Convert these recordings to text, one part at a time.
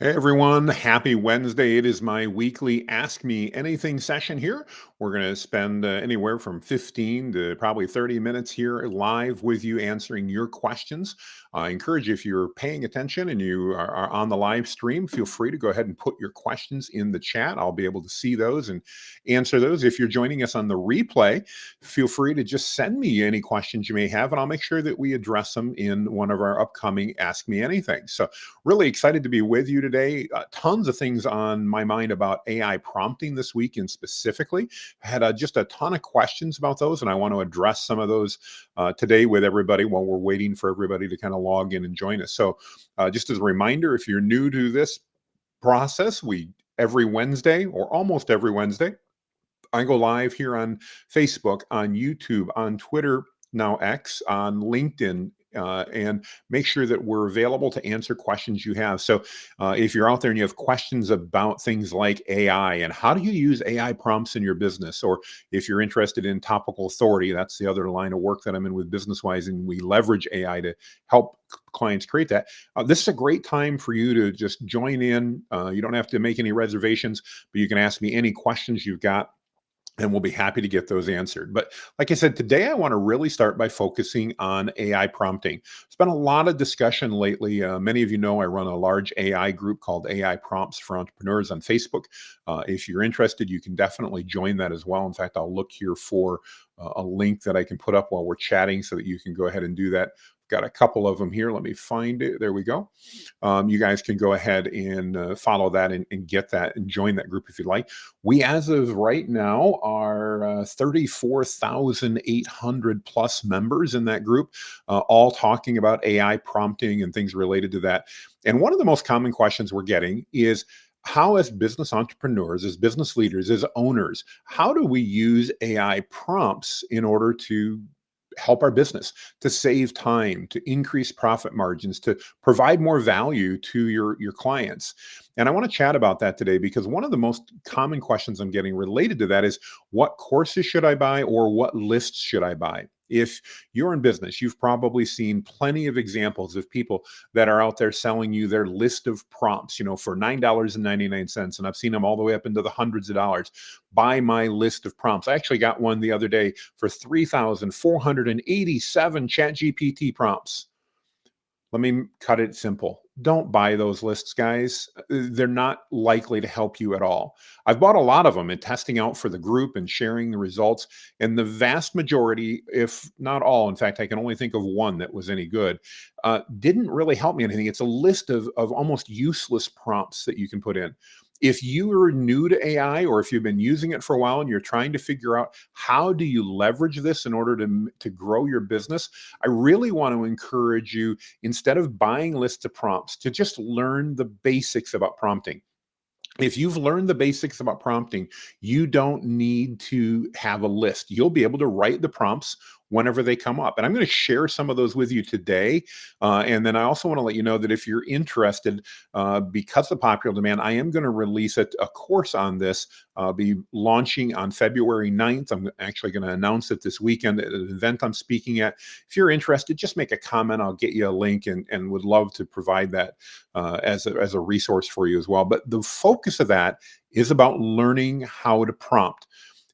Hey everyone, happy Wednesday. It is my weekly Ask Me Anything session here. We're going to spend anywhere from 15 to probably 30 minutes here live with you answering your questions. I encourage you, if you're paying attention and you are on the live stream, feel free to go ahead and put your questions in the chat. I'll be able to see those and answer those. If you're joining us on the replay, feel free to just send me any questions you may have, and I'll make sure that we address them in one of our upcoming Ask Me Anything. So really excited to be with you today. Tons of things on my mind about AI prompting this weekend specifically. Had just a ton of questions about those, and I want to address some of those today with everybody while we're waiting for everybody to kind of log in and join us. So just as a reminder, if you're new to this process, we every Wednesday or almost every Wednesday, I go live here on Facebook, on YouTube, on Twitter, now X, on LinkedIn, and make sure that we're available to answer questions you have. So if you're out there and you have questions about things like AI and how do you use AI prompts in your business, or if you're interested in Topical Authority, that's the other line of work that I'm in with BusinessWise, and we leverage AI to help clients create that. This is a great time for you to just join in. You don't have to make any reservations, but you can ask me any questions you've got, and we'll be happy to get those answered. But like I said, today I want to really start by focusing on AI prompting. There's been a lot of discussion lately. Many of you know I run a large AI group called AI Prompts for Entrepreneurs on Facebook. If you're interested, you can definitely join that as well. In fact, I'll look here for a link that I can put up while we're chatting so that you can go ahead and do that. Got a couple of them here. Let me find it. There we go. You guys can go ahead and follow that and get that and join that group if you'd like. We, as of right now, are 34,800 plus members in that group, all talking about AI prompting and things related to that. And one of the most common questions we're getting is, how, as business entrepreneurs, as business leaders, as owners, how do we use AI prompts in order to help our business, to save time, to increase profit margins, to provide more value to your clients? And I want to chat about that today because one of the most common questions I'm getting related to that is, what courses should I buy, or what lists should I buy? If you're in business, you've probably seen plenty of examples of people that are out there selling you their list of prompts, for $9.99. And I've seen them all the way up into the hundreds of dollars. Buy my list of prompts. I actually got one the other day for 3,487 ChatGPT prompts. Let me cut it simple. Don't buy those lists, guys. They're not likely to help you at all. I've bought a lot of them and testing out for the group and sharing the results. And the vast majority, if not all, in fact, I can only think of one that was any good, didn't really help me anything. It's a list of almost useless prompts that you can put in. If you are new to AI, or if you've been using it for a while and you're trying to figure out how do you leverage this in order to grow your business, I really want to encourage you, instead of buying lists of prompts, to just learn the basics about prompting. If you've learned the basics about prompting, you don't need to have a list. You'll be able to write the prompts whenever they come up. And I'm going to share some of those with you today. And then I also want to let you know that if you're interested, because of popular demand, I am going to release a course on this. I'll be launching on February 9th. I'm actually going to announce it this weekend at an event I'm speaking at. If you're interested, just make a comment. I'll get you a link, and would love to provide that as a resource for you as well. But the focus of that is about learning how to prompt.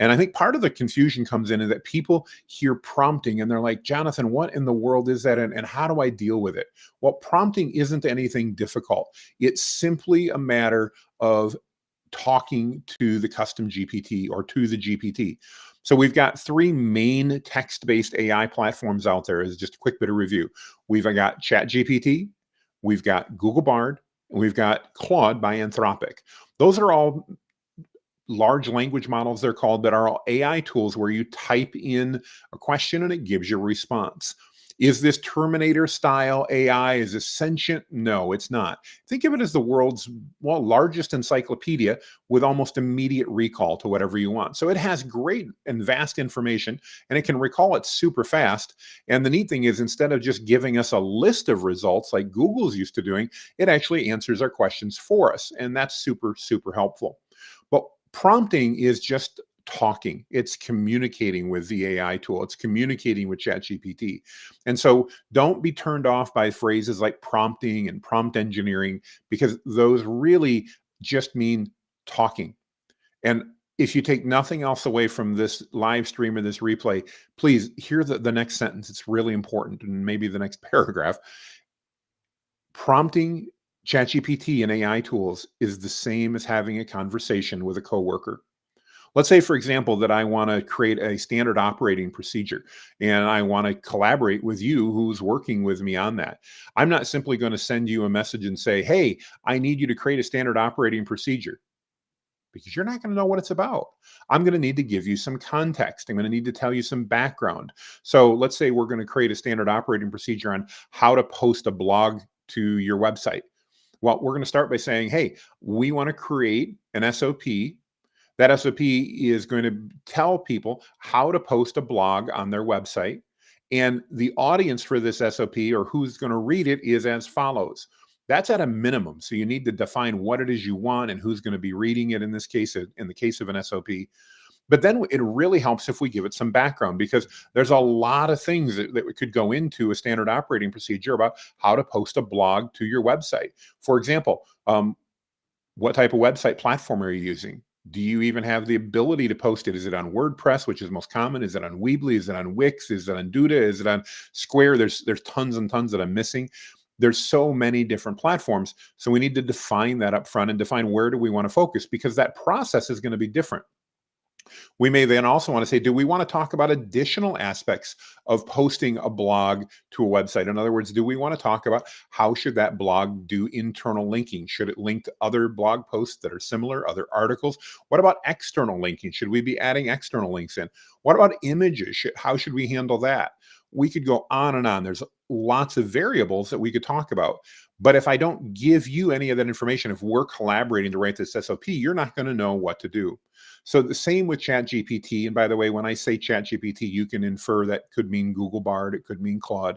And I think part of the confusion comes in that people hear prompting and they're like, Jonathan, what in the world is that? And how do I deal with it? Well, prompting isn't anything difficult. It's simply a matter of talking to the custom GPT or to the GPT. So we've got three main text-based AI platforms out there. As just a quick bit of review. We've got ChatGPT, we've got Google Bard, and we've got Claude by Anthropic. Those are all large language models, they're called, that are all AI tools where you type in a question and it gives you a response. Is this Terminator style AI? Is this sentient? No, it's not. Think of it as the world's largest encyclopedia with almost immediate recall to whatever you want. So it has great and vast information, and it can recall it super fast. And the neat thing is, instead of just giving us a list of results like Google's used to doing, it actually answers our questions for us. And that's super, super helpful. But prompting is just talking. It's communicating with the AI tool. It's communicating with ChatGPT. And so don't be turned off by phrases like prompting and prompt engineering, because those really just mean talking. And if you take nothing else away from this live stream or this replay, please hear the next sentence. It's really important, and maybe the next paragraph. Prompting ChatGPT and AI tools is the same as having a conversation with a coworker. Let's say, for example, that I want to create a standard operating procedure and I want to collaborate with you who's working with me on that. I'm not simply going to send you a message and say, hey, I need you to create a standard operating procedure, because you're not going to know what it's about. I'm going to need to give you some context. I'm going to need to tell you some background. So let's say we're going to create a standard operating procedure on how to post a blog to your website. Well, we're going to start by saying, hey, we want to create an SOP. That SOP is going to tell people how to post a blog on their website. And the audience for this SOP, or who's going to read it, is as follows. That's at a minimum. So you need to define what it is you want and who's going to be reading it in this case, in the case of an SOP. But then it really helps if we give it some background, because there's a lot of things that could go into a standard operating procedure about how to post a blog to your website. For example, what type of website platform are you using? Do you even have the ability to post it? Is it on WordPress, which is most common? Is it on Weebly? Is it on Wix? Is it on Duda? Is it on Square? There's tons and tons that I'm missing. There's so many different platforms. So we need to define that up front and define where do we want to focus, because that process is going to be different. We may then also want to say, do we want to talk about additional aspects of posting a blog to a website? In other words, do we want to talk about how should that blog do internal linking? Should it link to other blog posts that are similar, other articles? What about external linking? Should we be adding external links in? What about images? How should we handle that? We could go on and on. There's lots of variables that we could talk about. But if I don't give you any of that information, if we're collaborating to write this SOP, you're not going to know what to do. So the same with ChatGPT. And by the way, when I say ChatGPT, you can infer that could mean Google Bard, it could mean Claude.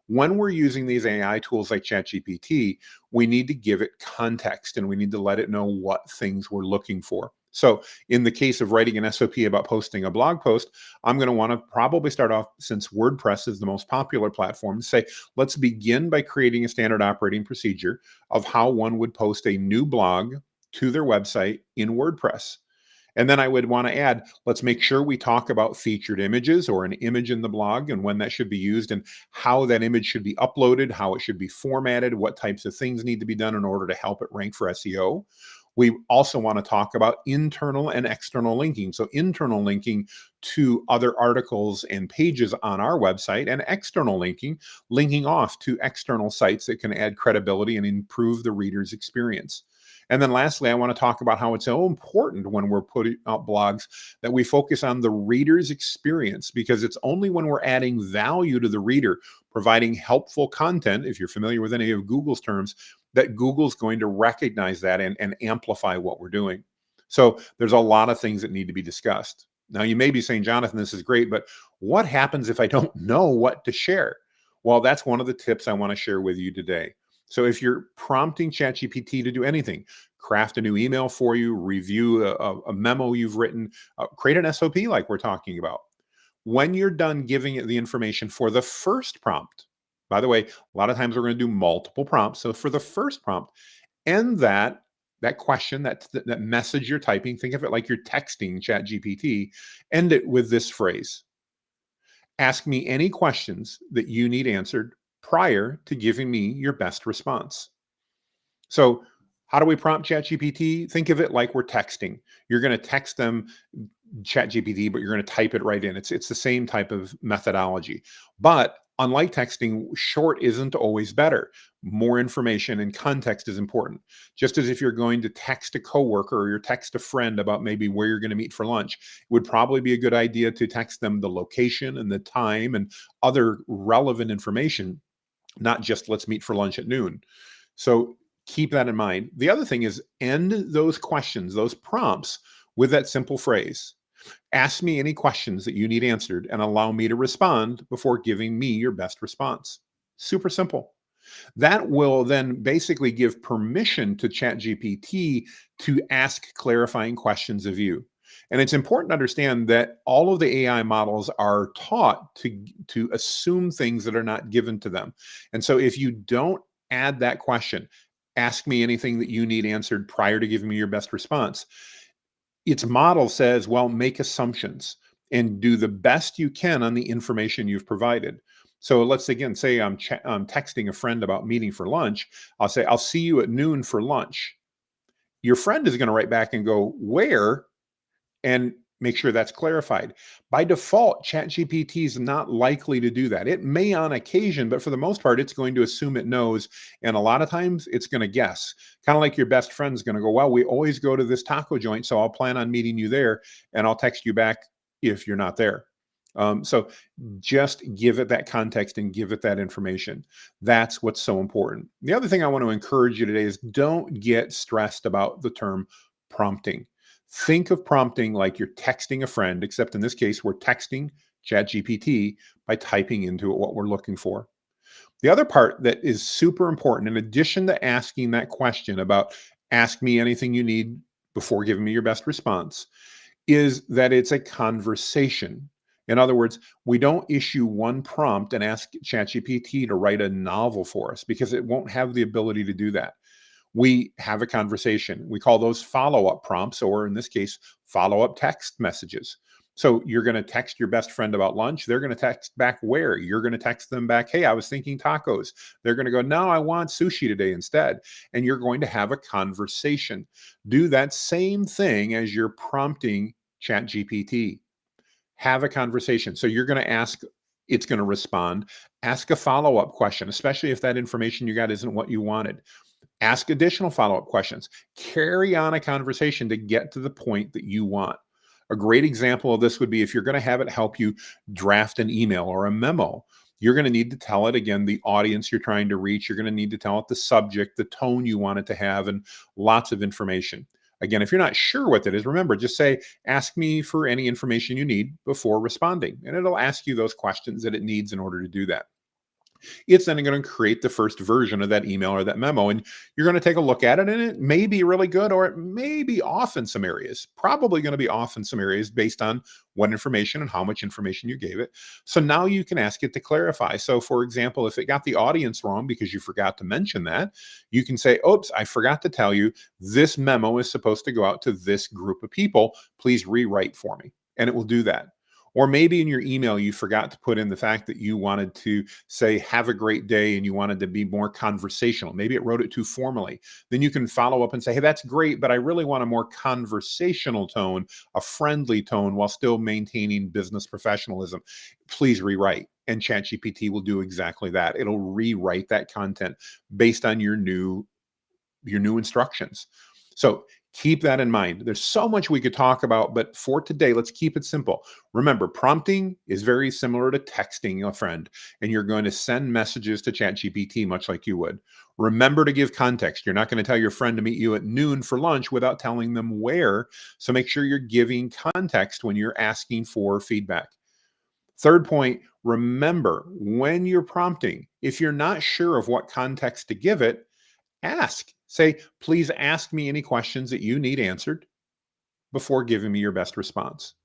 When we're using these AI tools like ChatGPT, we need to give it context and we need to let it know what things we're looking for. So in the case of writing an SOP about posting a blog post, I'm going to want to probably start off, since WordPress is the most popular platform, say, let's begin by creating a standard operating procedure of how one would post a new blog to their website in WordPress. And then I would want to add, let's make sure we talk about featured images or an image in the blog and when that should be used and how that image should be uploaded, how it should be formatted, what types of things need to be done in order to help it rank for SEO. We also want to talk about internal and external linking. So internal linking to other articles and pages on our website, and external linking, linking off to external sites that can add credibility and improve the reader's experience. And then lastly, I want to talk about how it's so important when we're putting out blogs that we focus on the reader's experience, because it's only when we're adding value to the reader, providing helpful content, if you're familiar with any of Google's terms, that Google's going to recognize that and amplify what we're doing. So there's a lot of things that need to be discussed. Now, you may be saying, Jonathan, this is great, but what happens if I don't know what to share? Well, that's one of the tips I want to share with you today. So if you're prompting ChatGPT to do anything, craft a new email for you, review a memo you've written, create an SOP like we're talking about. When you're done giving it the information for the first prompt, by the way, a lot of times we're going to do multiple prompts. So for the first prompt, end that question, that message you're typing, think of it like you're texting ChatGPT, end it with this phrase. Ask me any questions that you need answered prior to giving me your best response. So how do we prompt ChatGPT? Think of it like we're texting. You're going to text them ChatGPT, but you're going to type it right in. It's the same type of methodology. But unlike texting, short isn't always better. More information and context is important. Just as if you're going to text a coworker or you're text a friend about maybe where you're going to meet for lunch, it would probably be a good idea to text them the location and the time and other relevant information, not just let's meet for lunch at noon. So keep that in mind. The other thing is end those questions, those prompts, with that simple phrase. Ask me any questions that you need answered and allow me to respond before giving me your best response. Super simple. That will then basically give permission to ChatGPT to ask clarifying questions of you. And it's important to understand that all of the AI models are taught to assume things that are not given to them. And so if you don't add that question, ask me anything that you need answered prior to giving me your best response, its model says, well, make assumptions and do the best you can on the information you've provided. So let's again say I'm texting a friend about meeting for lunch. I'll say, I'll see you at noon for lunch. Your friend is going to write back and go, where? And make sure that's clarified. By default, ChatGPT is not likely to do that. It may on occasion, but for the most part, it's going to assume it knows. And a lot of times it's going to guess. Kind of like your best friend's going to go, well, we always go to this taco joint, so I'll plan on meeting you there, and I'll text you back if you're not there. So just give it that context and give it that information. That's what's so important. The other thing I want to encourage you today is don't get stressed about the term prompting. Think of prompting like you're texting a friend, except in this case, we're texting ChatGPT by typing into it what we're looking for. The other part that is super important, in addition to asking that question about ask me anything you need before giving me your best response, is that it's a conversation. In other words, we don't issue one prompt and ask ChatGPT to write a novel for us because it won't have the ability to do that. We have a conversation. We call those follow-up prompts, or in this case, follow-up text messages. So you're going to text your best friend about lunch. They're going to text back where? You're going to text them back, hey, I was thinking tacos. They're going to go, no, I want sushi today instead. And you're going to have a conversation. Do that same thing as you're prompting ChatGPT. Have a conversation. So you're going to ask, it's going to respond. Ask a follow-up question, especially if that information you got isn't what you wanted. Ask additional follow-up questions. Carry on a conversation to get to the point that you want. A great example of this would be if you're going to have it help you draft an email or a memo, you're going to need to tell it, again, the audience you're trying to reach. You're going to need to tell it the subject, the tone you want it to have, and lots of information. Again, if you're not sure what that is, remember, just say, ask me for any information you need before responding. And it'll ask you those questions that it needs in order to do that. It's then going to create the first version of that email or that memo, and you're going to take a look at it, and it may be really good, or it may be off in some areas. Probably going to be off in some areas based on what information and how much information you gave it. So now you can ask it to clarify. So for example, if it got the audience wrong because you forgot to mention that, you can say, oops, I forgot to tell you this memo is supposed to go out to this group of people. Please rewrite for me. And it will do that. Or maybe in your email, you forgot to put in the fact that you wanted to say, have a great day, and you wanted to be more conversational. Maybe it wrote it too formally. Then you can follow up and say, hey, that's great, but I really want a more conversational tone, a friendly tone, while still maintaining business professionalism. Please rewrite. And ChatGPT will do exactly that. It'll rewrite that content based on your new instructions. So keep that in mind. There's so much we could talk about, but for today, let's keep it simple. Remember, prompting is very similar to texting a friend, and you're going to send messages to ChatGPT much like you would. Remember to give context. You're not going to tell your friend to meet you at noon for lunch without telling them where. So make sure you're giving context when you're asking for feedback. Third point, remember when you're prompting, if you're not sure of what context to give it, ask. Say, please ask me any questions that you need answered before giving me your best response.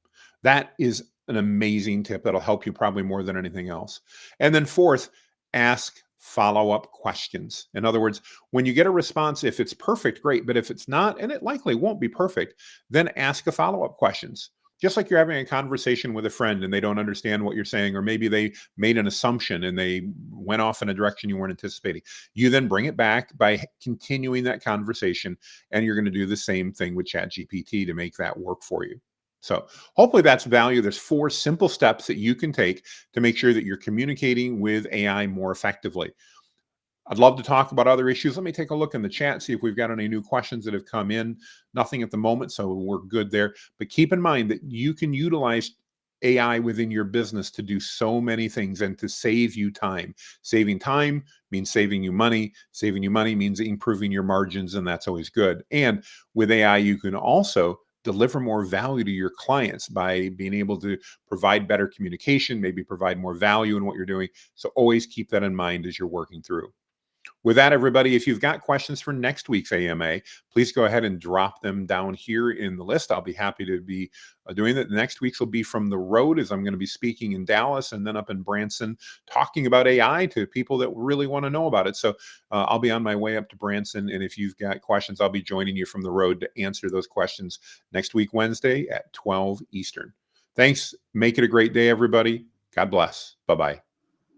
That is an amazing tip that'll help you probably more than anything else. And then fourth, ask follow-up questions. In other words, when you get a response, if it's perfect, great. But if it's not, and it likely won't be perfect, then ask a follow-up questions. Just like you're having a conversation with a friend and they don't understand what you're saying, or maybe they made an assumption and they went off in a direction you weren't anticipating. You then bring it back by continuing that conversation, and you're going to do the same thing with ChatGPT to make that work for you. So hopefully that's value. There's 4 simple steps that you can take to make sure that you're communicating with AI more effectively. I'd love to talk about other issues. Let me take a look in the chat, see if we've got any new questions that have come in. Nothing at the moment, so we're good there. But keep in mind that you can utilize AI within your business to do so many things and to save you time. Saving time means saving you money. Saving you money means improving your margins, and that's always good. And with AI, you can also deliver more value to your clients by being able to provide better communication, maybe provide more value in what you're doing. So always keep that in mind as you're working through. With that, everybody, if you've got questions for next week's AMA, please go ahead and drop them down here in the list. I'll be happy to be doing that. Next week's will be from the road, as I'm going to be speaking in Dallas and then up in Branson talking about AI to people that really want to know about it. So I'll be on my way up to Branson. And if you've got questions, I'll be joining you from the road to answer those questions next week, Wednesday at 12 Eastern. Thanks. Make it a great day, everybody. God bless. Bye-bye.